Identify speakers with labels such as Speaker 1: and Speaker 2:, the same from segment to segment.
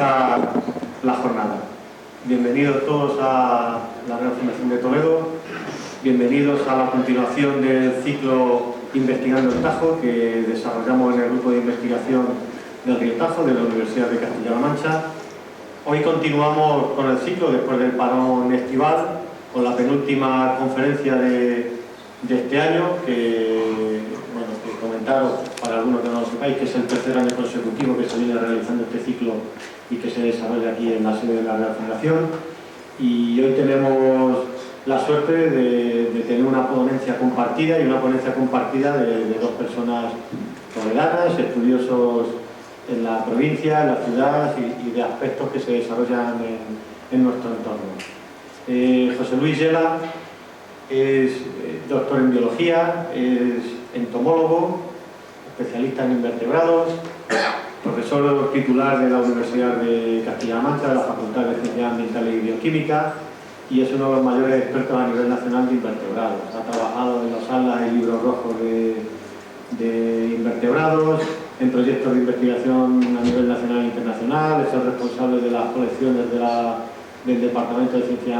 Speaker 1: empezar la jornada. Bienvenidos todos a la Real Fundación de Toledo, bienvenidos a la continuación del ciclo Investigando el Tajo que desarrollamos en el grupo de investigación del Río Tajo de la Universidad de Castilla-La Mancha. Hoy continuamos con el ciclo después del parón estival, con la penúltima conferencia de este año, que comentaros, para algunos que no lo sepáis, que es el tercer año consecutivo que se viene realizando este ciclo y que se desarrolla aquí en la sede de la Real Fundación. Y hoy tenemos la suerte de tener una ponencia compartida de dos personas toledanas, estudiosos en la provincia, en la ciudad y de aspectos que se desarrollan en nuestro entorno. José Luis Yela es doctor en biología, es entomólogo, especialista en invertebrados, profesor titular de la Universidad de Castilla-La Mancha, de la Facultad de Ciencias Ambientales y Bioquímica, y es uno de los mayores expertos a nivel nacional de invertebrados. Ha trabajado en los atlas y libros rojos de invertebrados, en proyectos de investigación a nivel nacional e internacional, es el responsable de las colecciones del Departamento de Ciencias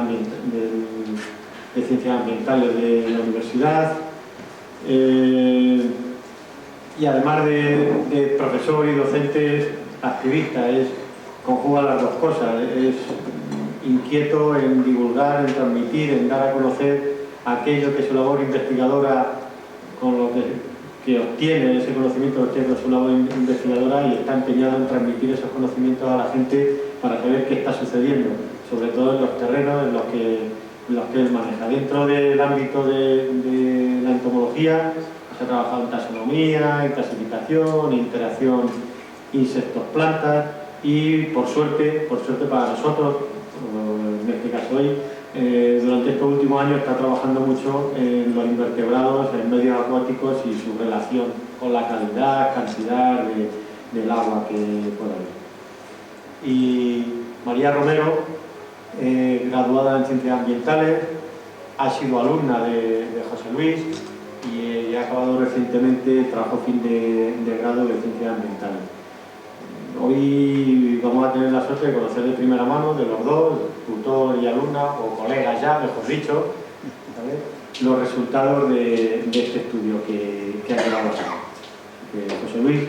Speaker 1: Ambientales de la Universidad. Y además de profesor y docente, es activista, conjuga las dos cosas, es inquieto en divulgar, en transmitir, en dar a conocer aquello que su labor investigadora, con lo que obtiene, ese conocimiento que obtiene con su labor investigadora, y está empeñado en transmitir esos conocimientos a la gente para saber qué está sucediendo, sobre todo en los terrenos en los que él maneja. Dentro del ámbito de la entomología, se ha trabajado en taxonomía, en clasificación, interacción insectos-plantas y, por suerte para nosotros, en este caso hoy, durante estos últimos años está trabajando mucho en los invertebrados, en medios acuáticos y su relación con la calidad, cantidad del agua que puede haber. Y María Romero, graduada en Ciencias Ambientales, ha sido alumna de José Luis y ha acabado recientemente el trabajo fin de grado de Ciencias Ambientales. Hoy vamos a tener la suerte de conocer de primera mano de los dos, tutor y alumna, o colegas ya, mejor dicho, ¿sabes?, los resultados de este estudio que ha llevado a cabo. José Luis,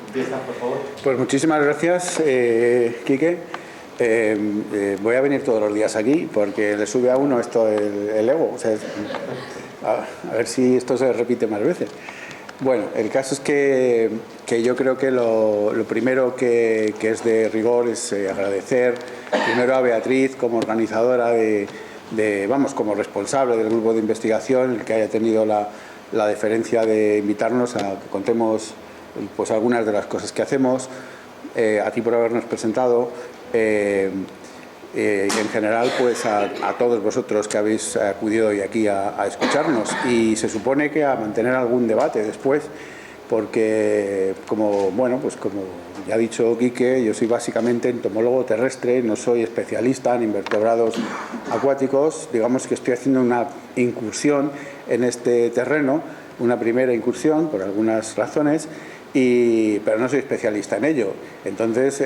Speaker 1: empieza, por favor.
Speaker 2: Pues muchísimas gracias, Quique. Voy a venir todos los días aquí porque le sube a uno esto el ego. O sea, a ver si esto se repite más veces. Bueno, el caso es que yo creo que lo primero que es de rigor es agradecer primero a Beatriz como organizadora como responsable del grupo de investigación, el que haya tenido la deferencia de invitarnos a que contemos pues algunas de las cosas que hacemos, a ti por habernos presentado, en general pues a todos vosotros que habéis acudido hoy aquí a escucharnos, y se supone que a mantener algún debate después, porque como ya ha dicho Quique, yo soy básicamente entomólogo terrestre, no soy especialista en invertebrados acuáticos. Digamos que estoy haciendo una incursión en este terreno, una primera incursión por algunas razones, pero no soy especialista en ello. Entonces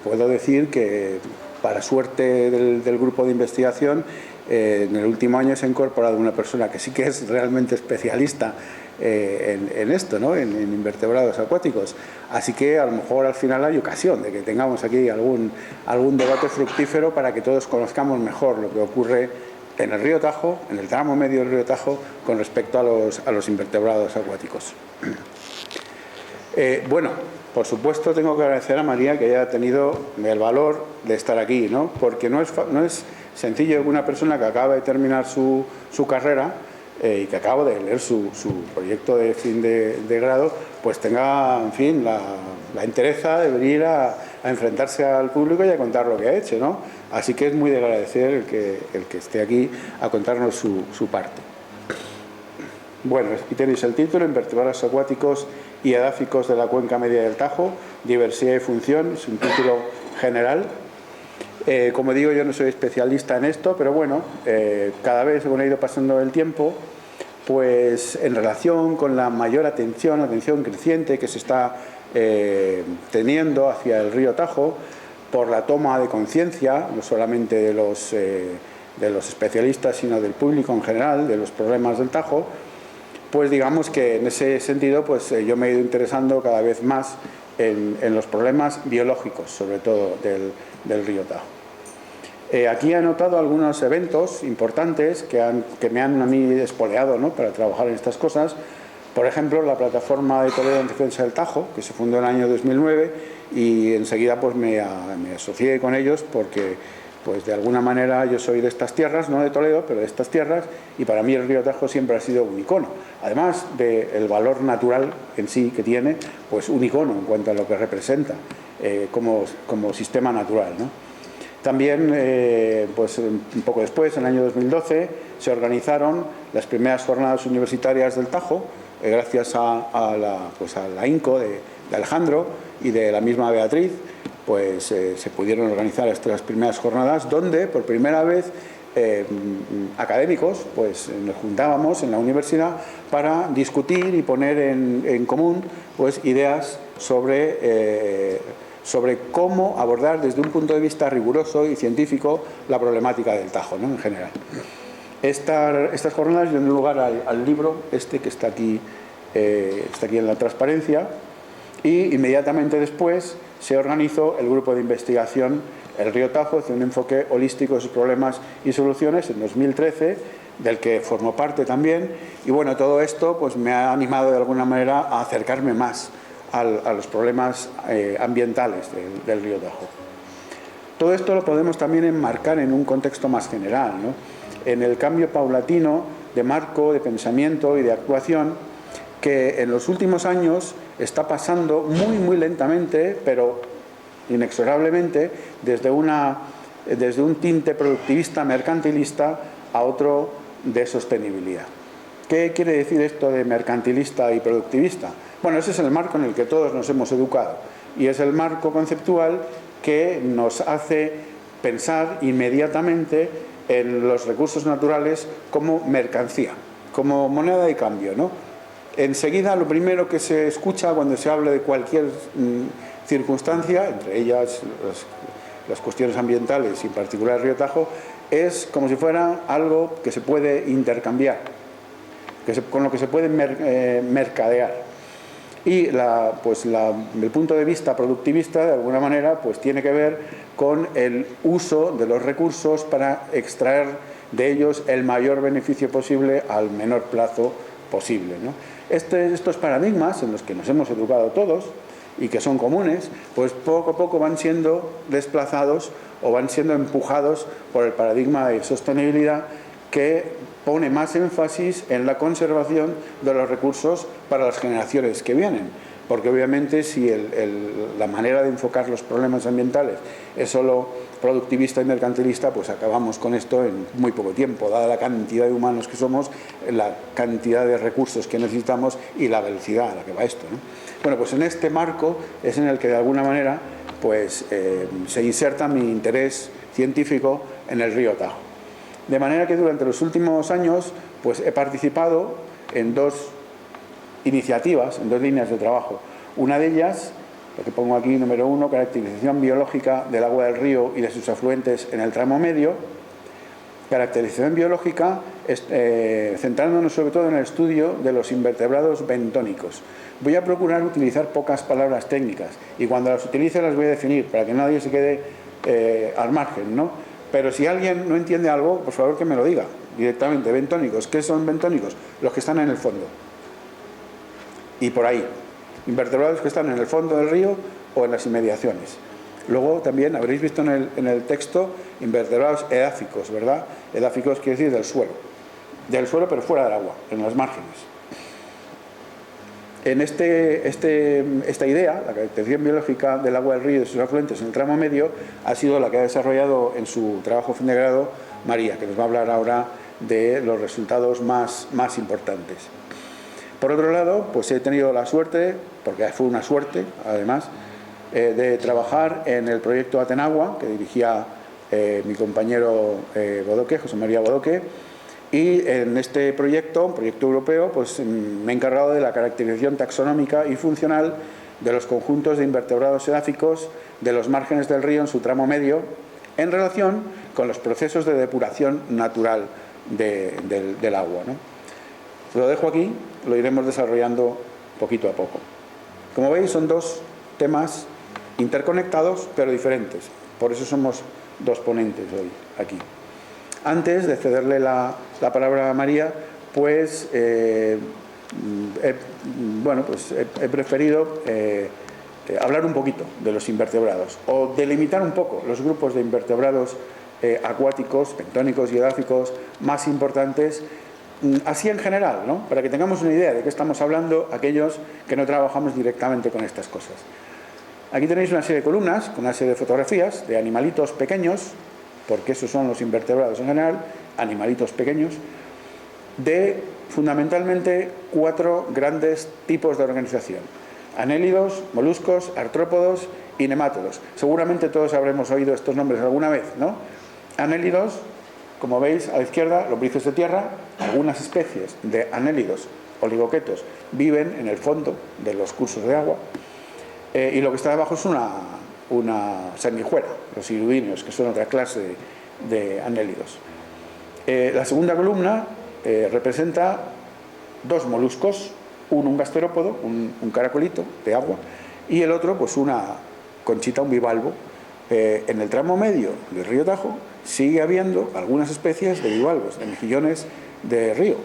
Speaker 2: puedo decir que, para suerte del grupo de investigación, en el último año se ha incorporado una persona que sí que es realmente especialista en esto, ¿no?, en invertebrados acuáticos. Así que a lo mejor al final hay ocasión de que tengamos aquí algún debate fructífero para que todos conozcamos mejor lo que ocurre en el río Tajo, en el tramo medio del río Tajo, con respecto a los invertebrados acuáticos. Por supuesto tengo que agradecer a María que haya tenido el valor de estar aquí, ¿no?, porque no es sencillo que una persona que acaba de terminar su carrera y que acaba de leer su proyecto de fin de grado, pues tenga, en fin, la entereza de venir a enfrentarse al público y a contar lo que ha hecho, ¿no? Así que es muy de agradecer el que esté aquí a contarnos su parte. Bueno, aquí tenéis el título: Invertebrados acuáticos y edáficos de la cuenca media del Tajo, diversidad y función. Es un título general. Como digo, yo no soy especialista en esto, pero bueno, cada vez, según ha ido pasando el tiempo, pues en relación con la mayor atención creciente que se está teniendo hacia el río Tajo por la toma de conciencia, no solamente de los especialistas, sino del público en general, de los problemas del Tajo. Pues digamos que en ese sentido pues yo me he ido interesando cada vez más en los problemas biológicos, sobre todo del río Tajo. Aquí he anotado algunos eventos importantes que me han a mí espoleado, ¿no?, para trabajar en estas cosas. Por ejemplo, la plataforma de Toledo en defensa del Tajo, que se fundó en el año 2009, y enseguida pues me asocié con ellos porque pues de alguna manera yo soy de estas tierras, no de Toledo, pero de estas tierras, y para mí el río Tajo siempre ha sido un icono. Además del valor natural en sí que tiene, pues un icono en cuanto a lo que representa como sistema natural, ¿no? También, pues un poco después, en el año 2012, se organizaron las primeras jornadas universitarias del Tajo, gracias a la INCO de Alejandro y de la misma Beatriz. Pues se pudieron organizar estas primeras jornadas donde por primera vez académicos pues nos juntábamos en la universidad para discutir y poner en común pues ideas sobre cómo abordar desde un punto de vista riguroso y científico la problemática del Tajo, ¿no?, en general. Estas jornadas dieron lugar al libro que está aquí en la transparencia, y inmediatamente después se organizó el grupo de investigación El río Tajo, hacia un enfoque holístico de sus problemas y soluciones, en 2013, del que formo parte también. Y bueno, todo esto pues me ha animado de alguna manera a acercarme más a los problemas ambientales del río Tajo. Todo esto lo podemos también enmarcar en un contexto más general, ¿no?, en el cambio paulatino de marco, de pensamiento y de actuación que en los últimos años está pasando muy lentamente, pero inexorablemente, desde un tinte productivista, mercantilista, a otro de sostenibilidad. ¿Qué quiere decir esto de mercantilista y productivista? Bueno, ese es el marco en el que todos nos hemos educado, y es el marco conceptual que nos hace pensar inmediatamente en los recursos naturales como mercancía, como moneda de cambio, ¿no? Enseguida lo primero que se escucha cuando se habla de cualquier circunstancia, entre ellas las cuestiones ambientales y en particular el río Tajo, es como si fuera algo que se puede intercambiar, con lo que se puede mercadear. Y el punto de vista productivista, de alguna manera, pues tiene que ver con el uso de los recursos para extraer de ellos el mayor beneficio posible al menor plazo posible, ¿no? Estos paradigmas en los que nos hemos educado todos y que son comunes, pues poco a poco van siendo desplazados o van siendo empujados por el paradigma de sostenibilidad, que pone más énfasis en la conservación de los recursos para las generaciones que vienen. Porque obviamente si la manera de enfocar los problemas ambientales es solo productivista y mercantilista, pues acabamos con esto en muy poco tiempo, dada la cantidad de humanos que somos, la cantidad de recursos que necesitamos y la velocidad a la que va esto, ¿no? Bueno, pues en este marco es en el que de alguna manera pues, se inserta mi interés científico en el río Tajo. De manera que durante los últimos años pues, he participado en dos iniciativas, en dos líneas de trabajo. Una de ellas, lo que pongo aquí, número 1, caracterización biológica del agua del río y de sus afluentes en el tramo medio. Caracterización biológica centrándonos sobre todo en el estudio de los invertebrados bentónicos. Voy a procurar utilizar pocas palabras técnicas y cuando las utilice las voy a definir para que nadie se quede al margen, ¿no? Pero si alguien no entiende algo, por favor que me lo diga directamente. Bentónicos, ¿qué son bentónicos? Los que están en el fondo. Y por ahí, invertebrados que están en el fondo del río o en las inmediaciones. Luego también habréis visto en el texto invertebrados edáficos, ¿verdad? Edáficos quiere decir del suelo pero fuera del agua, en las márgenes. En esta idea, la caracterización biológica del agua del río y de sus afluentes en el tramo medio, ha sido la que ha desarrollado en su trabajo fin de grado María, que nos va a hablar ahora de los resultados más importantes. Por otro lado, pues he tenido la suerte, porque fue una suerte además, de trabajar en el proyecto Atenagua, que dirigía mi compañero Bodoque, José María Bodoque, y en este proyecto, un proyecto europeo, pues me he encargado de la caracterización taxonómica y funcional de los conjuntos de invertebrados edáficos de los márgenes del río en su tramo medio en relación con los procesos de depuración natural del agua, ¿no? Lo dejo aquí, lo iremos desarrollando poquito a poco. Como veis, son dos temas interconectados pero diferentes. Por eso somos dos ponentes hoy aquí. Antes de cederle la palabra a María, pues, he preferido hablar un poquito de los invertebrados o delimitar un poco los grupos de invertebrados acuáticos, bentónicos y edáficos más importantes, así en general, ¿no? Para que tengamos una idea de qué estamos hablando aquellos que no trabajamos directamente con estas cosas. Aquí tenéis una serie de columnas con una serie de fotografías de animalitos pequeños, porque esos son los invertebrados en general, animalitos pequeños, de fundamentalmente 4 grandes tipos de organización: anélidos, moluscos, artrópodos y nemátodos. Seguramente todos habremos oído estos nombres alguna vez, ¿no? Anélidos, como veis a la izquierda, lombrices de tierra. Algunas especies de anélidos, oligoquetos, viven en el fondo de los cursos de agua, y lo que está debajo es una sanguijuela, los hirudíneos, que son otra clase de anélidos. La segunda columna representa 2 moluscos, uno un gasterópodo, un caracolito de agua, y el otro pues una conchita, un bivalvo. En el tramo medio del río Tajo sigue habiendo algunas especies de bivalvos, de mejillones de río.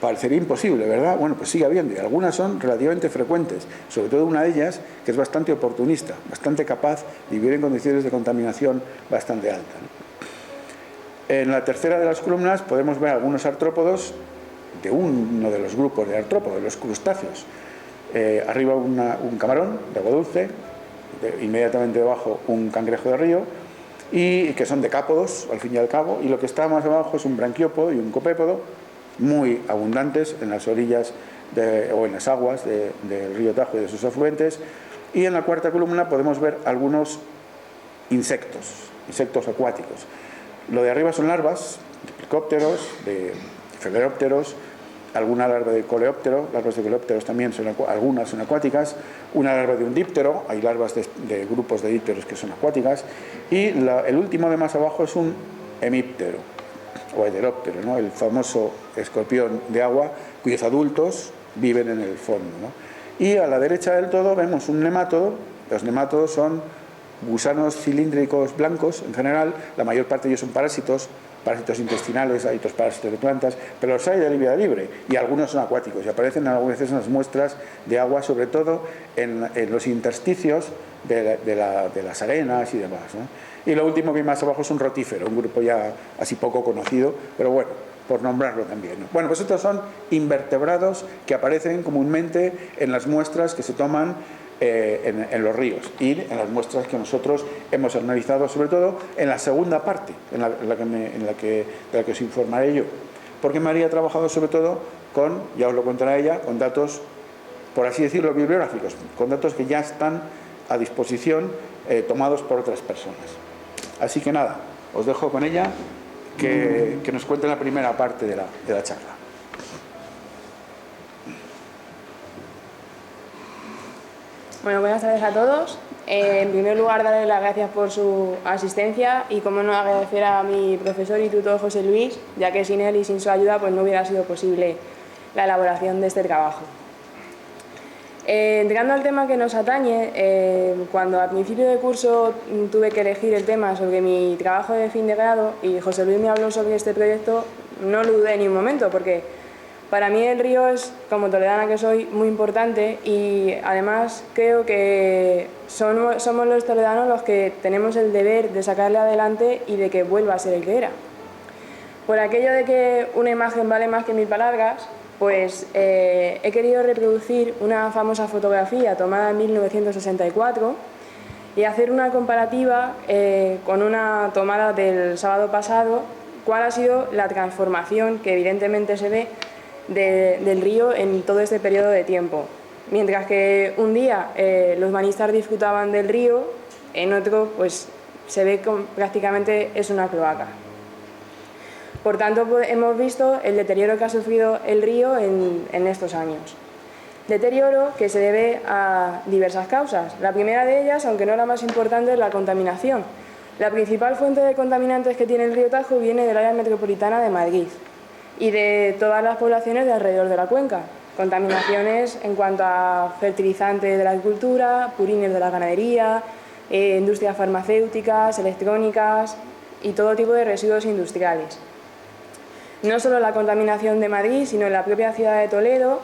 Speaker 2: Parecería imposible, ¿verdad? Bueno, pues sigue habiendo, y algunas son relativamente frecuentes, sobre todo una de ellas que es bastante oportunista, bastante capaz de vivir en condiciones de contaminación bastante alta, ¿no? En la tercera de las columnas podemos ver algunos artrópodos de uno de los grupos de artrópodos, los crustáceos. Arriba un camarón de agua dulce, inmediatamente debajo un cangrejo de río, y que son decápodos al fin y al cabo, y lo que está más abajo es un branquiópodo y un copépodo, muy abundantes en las orillas o en las aguas del río Tajo y de sus afluentes. Y en la cuarta columna podemos ver algunos insectos acuáticos. Lo de arriba son larvas de plecópteros, de efemerópteros, alguna larva de coleóptero. Larvas de coleópteros también algunas son acuáticas, una larva de un díptero, hay larvas de grupos de dípteros que son acuáticas, y el último de más abajo es un hemíptero o heteróptero, ¿no? El famoso escorpión de agua, cuyos adultos viven en el fondo, ¿no? Y a la derecha del todo vemos un nemátodo. Los nemátodos son gusanos cilíndricos blancos en general, la mayor parte de ellos son parásitos intestinales, hay otros parásitos de plantas, pero los hay de vida libre, y algunos son acuáticos y aparecen algunas veces en las muestras de agua, sobre todo en los intersticios de las arenas y demás, ¿no? Y lo último que hay más abajo es un rotífero, un grupo ya así poco conocido, pero bueno, por nombrarlo también, ¿no? Bueno, pues estos son invertebrados que aparecen comúnmente en las muestras que se toman en los ríos y en las muestras que nosotros hemos analizado, sobre todo en la segunda parte, de la que os informaré yo, porque María ha trabajado sobre todo con, ya os lo contará ella, con datos, por así decirlo, bibliográficos, con datos que ya están a disposición, tomados por otras personas. Así que nada, os dejo con ella que nos cuente la primera parte de la charla.
Speaker 3: Bueno, buenas tardes a todos. En primer lugar, darle las gracias por su asistencia y, como no, agradecer a mi profesor y tutor José Luis, ya que sin él y sin su ayuda pues no hubiera sido posible la elaboración de este trabajo. Entrando al tema que nos atañe, cuando al principio de curso tuve que elegir el tema sobre mi trabajo de fin de grado y José Luis me habló sobre este proyecto, no lo dudé ni un momento, porque para mí el río es, como toledana que soy, muy importante, y además creo que somos los toledanos los que tenemos el deber de sacarle adelante y de que vuelva a ser el que era. Por aquello de que una imagen vale más que 1000 palabras, pues he querido reproducir una famosa fotografía tomada en 1964 y hacer una comparativa con una tomada del sábado pasado, cuál ha sido la transformación que evidentemente se ve del río en todo este periodo de tiempo. Mientras que un día los bañistas disfrutaban del río, en otro pues se ve que prácticamente es una cloaca. Por tanto, hemos visto el deterioro que ha sufrido el río en estos años. Deterioro que se debe a diversas causas. La primera de ellas, aunque no la más importante, es la contaminación. La principal fuente de contaminantes que tiene el río Tajo viene del área metropolitana de Madrid y de todas las poblaciones de alrededor de la cuenca. Contaminaciones en cuanto a fertilizantes de la agricultura, purines de la ganadería, industrias farmacéuticas, electrónicas y todo tipo de residuos industriales. No solo la contaminación de Madrid, sino en la propia ciudad de Toledo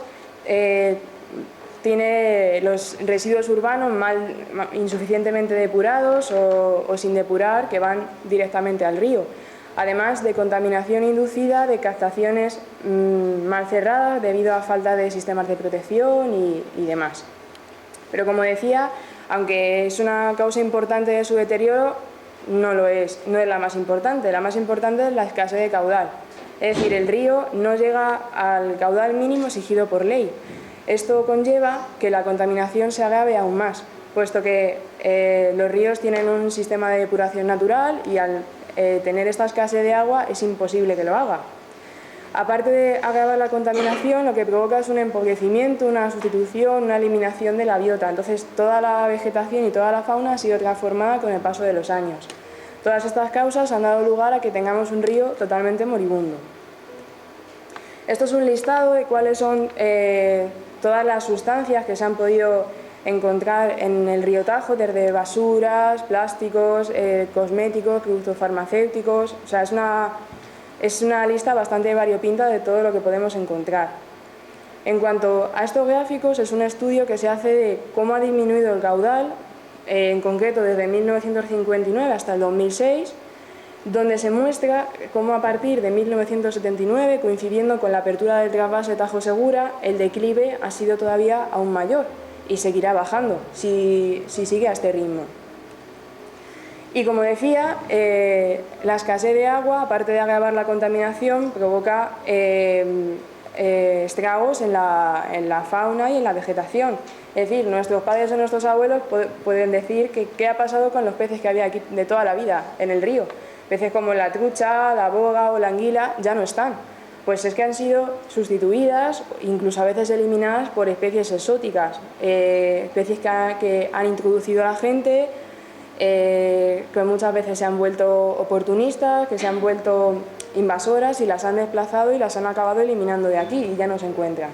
Speaker 3: tiene los residuos urbanos insuficientemente depurados o sin depurar que van directamente al río. Además de contaminación inducida de captaciones mal cerradas debido a falta de sistemas de protección y demás. Pero como decía, aunque es una causa importante de su deterioro, no es la más importante. La más importante es la escasez de caudal. Es decir, el río no llega al caudal mínimo exigido por ley. Esto conlleva que la contaminación se agrave aún más, puesto que los ríos tienen un sistema de depuración natural y al tener esta escasez de agua es imposible que lo haga. Aparte de agravar la contaminación, lo que provoca es un empobrecimiento, una sustitución, una eliminación de la biota. Entonces, toda la vegetación y toda la fauna ha sido transformada con el paso de los años. Todas estas causas han dado lugar a que tengamos un río totalmente moribundo. Esto es un listado de cuáles son todas las sustancias que se han podido encontrar en el río Tajo, desde basuras, plásticos, cosméticos, productos farmacéuticos. O sea, es una lista bastante variopinta de todo lo que podemos encontrar. En cuanto a estos gráficos, es un estudio que se hace de cómo ha disminuido el caudal, en concreto desde 1959 hasta el 2006, donde se muestra cómo a partir de 1979, coincidiendo con la apertura del trasvase Tajo Segura, el declive ha sido todavía aún mayor y seguirá bajando si sigue a este ritmo. Y como decía, la escasez de agua, aparte de agravar la contaminación, provoca estragos en la fauna y en la vegetación. Es decir, nuestros padres o nuestros abuelos pueden decir que qué ha pasado con los peces que había aquí de toda la vida en el río. Peces como la trucha, la boga o la anguila ya no están. Pues es que han sido sustituidas, incluso a veces eliminadas por especies exóticas, especies que han introducido a la gente, que muchas veces se han vuelto oportunistas, que se han vuelto invasoras y las han desplazado y las han acabado eliminando de aquí y ya no se encuentran.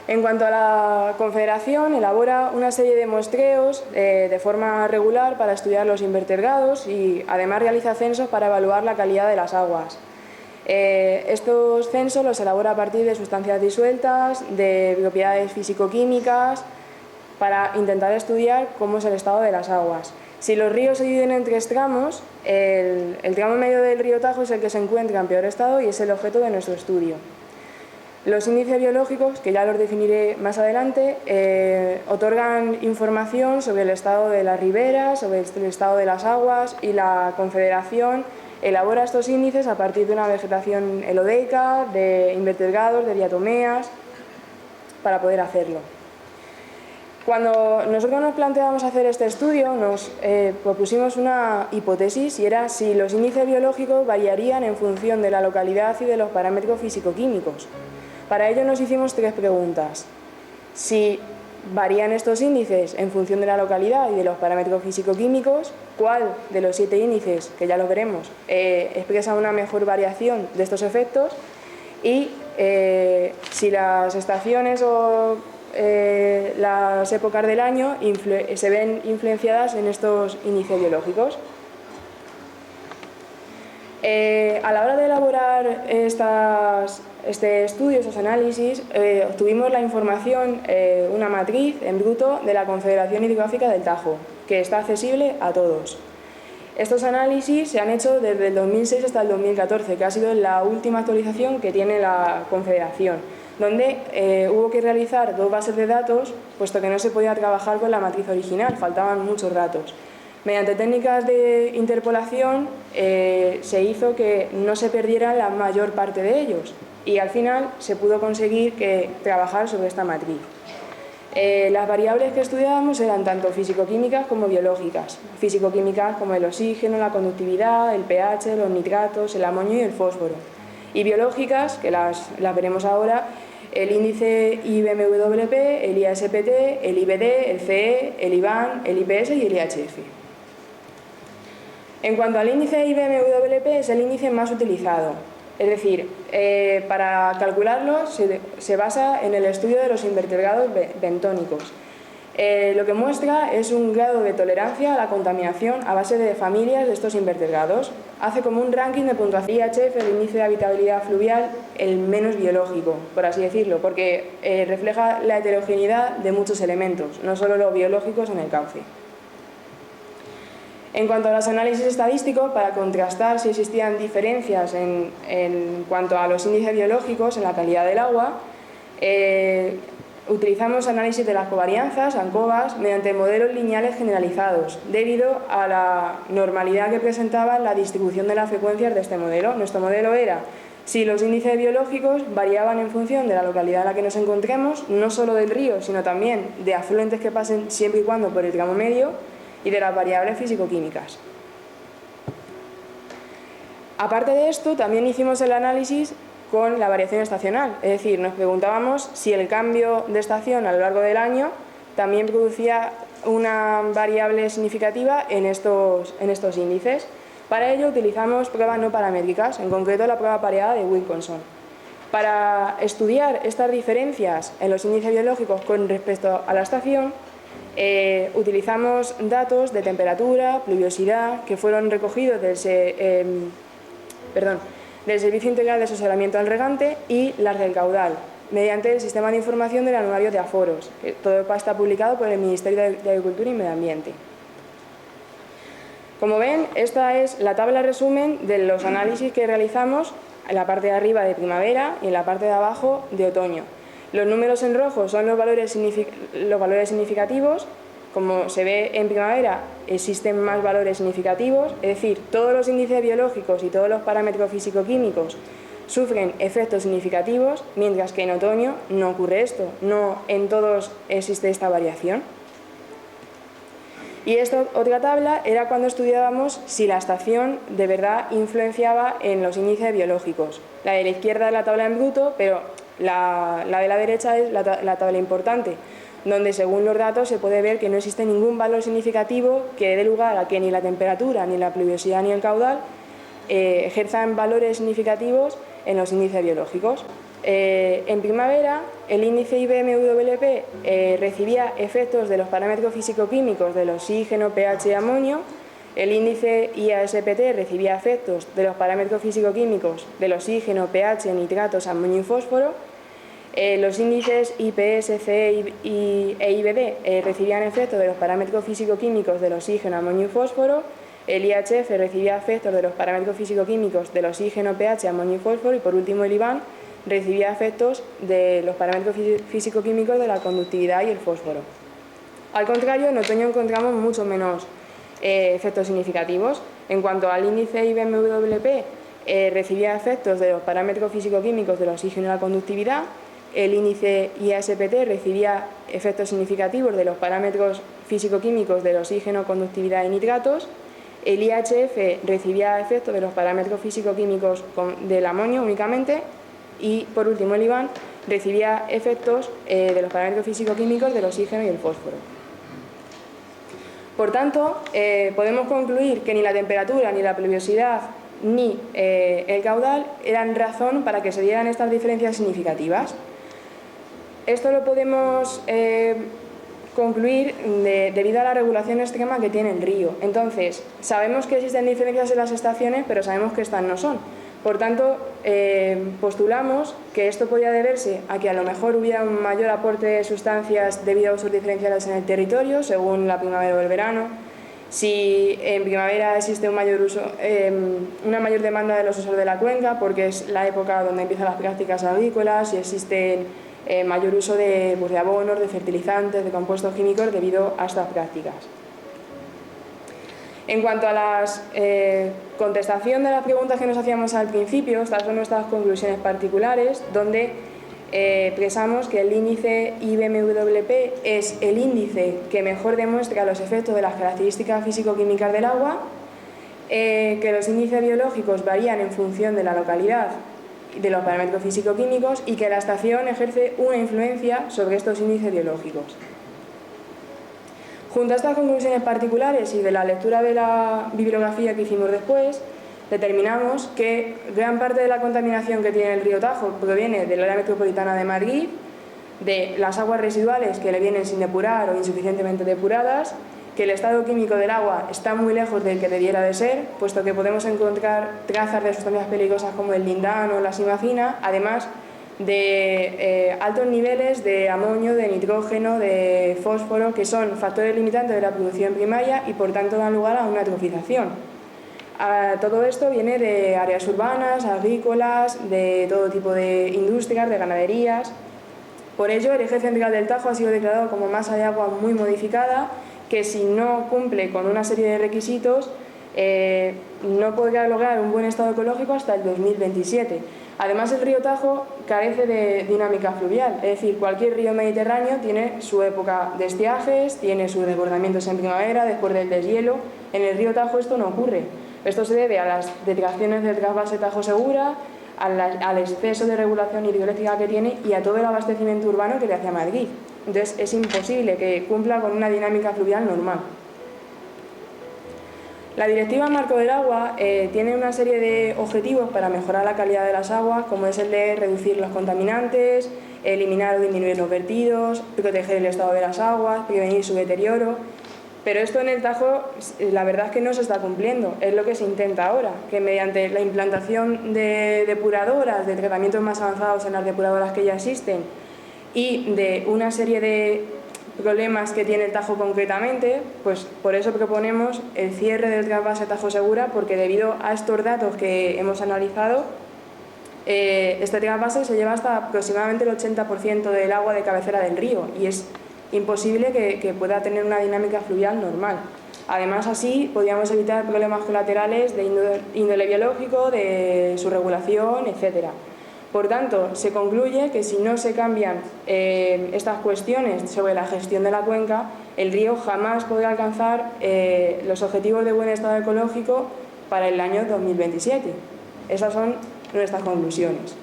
Speaker 3: En cuanto a la Confederación, elabora una serie de muestreos de forma regular para estudiar los invertebrados y además realiza censos para evaluar la calidad de las aguas. Estos censos los elabora a partir de sustancias disueltas, de propiedades físico-químicas, para intentar estudiar cómo es el estado de las aguas. Si los ríos se dividen en tres tramos, el tramo medio del río Tajo es el que se encuentra en peor estado y es el objeto de nuestro estudio. Los índices biológicos, que ya los definiré más adelante, otorgan información sobre el estado de las riberas, sobre el estado de las aguas, y la Confederación elabora estos índices a partir de una vegetación helodeica, de invertebrados, de diatomeas, para poder hacerlo. Cuando nosotros nos planteamos hacer este estudio, nos propusimos una hipótesis y era si los índices biológicos variarían en función de la localidad y de los parámetros físico-químicos. Para ello nos hicimos tres preguntas. Si varían estos índices en función de la localidad y de los parámetros físico-químicos, ¿cuál de los 7 índices, que ya los veremos, expresa una mejor variación de estos efectos? Y si las estaciones o las épocas del año se ven influenciadas en estos índices biológicos. A la hora de elaborar este estudio, estos análisis, obtuvimos la información, una matriz en bruto de la Confederación Hidrográfica del Tajo, que está accesible a todos. Estos análisis se han hecho desde el 2006 hasta el 2014, que ha sido la última actualización que tiene la Confederación, donde hubo que realizar 2 bases de datos, puesto que no se podía trabajar con la matriz original, faltaban muchos datos. Mediante técnicas de interpolación se hizo que no se perdiera la mayor parte de ellos y al final se pudo conseguir trabajar sobre esta matriz. Las variables que estudiábamos eran tanto físico-químicas como biológicas. Físico-químicas como el oxígeno, la conductividad, el pH, los nitratos, el amonio y el fósforo. Y biológicas, que las veremos ahora, el índice IBMWP, el IASPT, el IBD, el CE, el IBAN, el IPS y el IHF. En cuanto al índice IBMWP, es el índice más utilizado. Es decir, para calcularlo se basa en el estudio de los invertebrados bentónicos. Lo que muestra es un grado de tolerancia a la contaminación a base de familias de estos invertebrados. Hace como un ranking de puntuación. IHF, el índice de habitabilidad fluvial, el menos biológico, por así decirlo, porque refleja la heterogeneidad de muchos elementos, no solo los biológicos en el cauce. En cuanto a los análisis estadísticos, para contrastar si existían diferencias en cuanto a los índices biológicos en la calidad del agua, utilizamos análisis de las covarianzas, ANCOVAs, mediante modelos lineales generalizados, debido a la normalidad que presentaba la distribución de las frecuencias de este modelo. Nuestro modelo era si los índices biológicos variaban en función de la localidad en la que nos encontremos, no solo del río, sino también de afluentes que pasen siempre y cuando por el tramo medio, y de las variables físico-químicas. Aparte de esto, también hicimos el análisis con la variación estacional, es decir, nos preguntábamos si el cambio de estación a lo largo del año también producía una variable significativa en estos índices. Para ello utilizamos pruebas no paramétricas, en concreto la prueba pareada de Wilkinson. Para estudiar estas diferencias en los índices biológicos con respecto a la estación, utilizamos datos de temperatura, pluviosidad, que fueron recogidos del Servicio Integral de Asesoramiento al Regante y las del caudal, mediante el Sistema de Información del Anuario de Aforos. Todo está publicado por el Ministerio de Agricultura y Medio Ambiente. Como ven, esta es la tabla resumen de los análisis que realizamos en la parte de arriba de primavera y en la parte de abajo de otoño. Los números en rojo son los valores significativos. Como se ve en primavera, existen más valores significativos, es decir, todos los índices biológicos y todos los parámetros físico-químicos sufren efectos significativos, mientras que en otoño no ocurre esto, no en todos existe esta variación. Y esta otra tabla era cuando estudiábamos si la estación de verdad influenciaba en los índices biológicos. La de la izquierda es la tabla en bruto, pero la de la derecha es la tabla importante, donde según los datos se puede ver que no existe ningún valor significativo que dé lugar a que ni la temperatura, ni la pluviosidad, ni el caudal ejerzan valores significativos en los índices biológicos. En primavera, el índice IBMWP recibía efectos de los parámetros físico-químicos del oxígeno, pH y amonio. El índice IASPT recibía efectos de los parámetros físico-químicos del oxígeno, pH, nitratos, amonio y fósforo. Los índices IPS, CE e IBD recibían efectos de los parámetros físico-químicos del oxígeno, amonio y fósforo. El IHF recibía efectos de los parámetros físico-químicos del oxígeno, pH, amonio y fósforo. Y por último el IBAN recibía efectos de los parámetros físico-químicos de la conductividad y el fósforo. Al contrario, en otoño encontramos mucho menos efectos significativos. En cuanto al índice IBMWP, recibía efectos de los parámetros físico-químicos del oxígeno y la conductividad. El índice IASPT recibía efectos significativos de los parámetros físico-químicos del oxígeno, conductividad y nitratos. El IHF recibía efectos de los parámetros físico-químicos del amonio únicamente. Y por último el IBAN recibía efectos de los parámetros físico-químicos del oxígeno y el fósforo. Por tanto, podemos concluir que ni la temperatura, ni la pluviosidad, ni el caudal eran razón para que se dieran estas diferencias significativas. Esto lo podemos concluir debido a la regulación extrema que tiene el río. Entonces, sabemos que existen diferencias en las estaciones, pero sabemos que estas no son. Por tanto, postulamos que esto podría deberse a que a lo mejor hubiera un mayor aporte de sustancias debido a usos diferenciales en el territorio, según la primavera o el verano. Si en primavera existe una mayor demanda de los usos de la cuenca, porque es la época donde empiezan las prácticas agrícolas, y existe mayor uso de abonos, de fertilizantes, de compuestos químicos debido a estas prácticas. En cuanto a la contestación de las preguntas que nos hacíamos al principio, estas son nuestras conclusiones particulares, donde expresamos que el índice IBMWP es el índice que mejor demuestra los efectos de las características físico-químicas del agua, que los índices biológicos varían en función de la localidad de los parámetros físico-químicos y que la estación ejerce una influencia sobre estos índices biológicos. Junto a estas conclusiones particulares y de la lectura de la bibliografía que hicimos después, determinamos que gran parte de la contaminación que tiene el río Tajo proviene del área metropolitana de Madrid, de las aguas residuales que le vienen sin depurar o insuficientemente depuradas, que el estado químico del agua está muy lejos del que debiera de ser, puesto que podemos encontrar trazas de sustancias peligrosas como el lindano o la simacina, además de altos niveles de amonio, de nitrógeno, de fósforo, que son factores limitantes de la producción primaria y por tanto dan lugar a una eutrofización. Todo esto viene de áreas urbanas, agrícolas, de todo tipo de industrias, de ganaderías. Por ello, el eje central del Tajo ha sido declarado como masa de agua muy modificada, que si no cumple con una serie de requisitos no podrá lograr un buen estado ecológico hasta el 2027. Además, el río Tajo carece de dinámica fluvial, es decir, cualquier río mediterráneo tiene su época de estiajes, tiene sus desbordamientos en primavera, después del deshielo. En el río Tajo esto no ocurre. Esto se debe a las detracciones del trasvase Tajo Segura, al exceso de regulación hidroeléctrica que tiene y a todo el abastecimiento urbano que le hace a Madrid. Entonces es imposible que cumpla con una dinámica fluvial normal. La Directiva Marco del Agua tiene una serie de objetivos para mejorar la calidad de las aguas, como es el de reducir los contaminantes, eliminar o disminuir los vertidos, proteger el estado de las aguas, prevenir su deterioro. Pero esto en el Tajo, la verdad es que no se está cumpliendo, es lo que se intenta ahora, que mediante la implantación de depuradoras, de tratamientos más avanzados en las depuradoras que ya existen y de una serie de problemas que tiene el Tajo concretamente, pues por eso proponemos el cierre del trasvase Tajo Segura, porque debido a estos datos que hemos analizado, este trasvase se lleva hasta aproximadamente el 80% del agua de cabecera del río y es imposible que pueda tener una dinámica fluvial normal. Además, así podríamos evitar problemas colaterales de índole biológico, de su regulación, etc. Por tanto, se concluye que si no se cambian estas cuestiones sobre la gestión de la cuenca, el río jamás podrá alcanzar los objetivos de buen estado ecológico para el año 2027. Esas son nuestras conclusiones.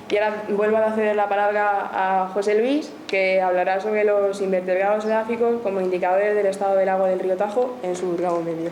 Speaker 3: Y ahora vuelvo a ceder la palabra a José Luis, que hablará sobre los invertebrados edáficos como indicadores del estado del agua del río Tajo en su rango medio.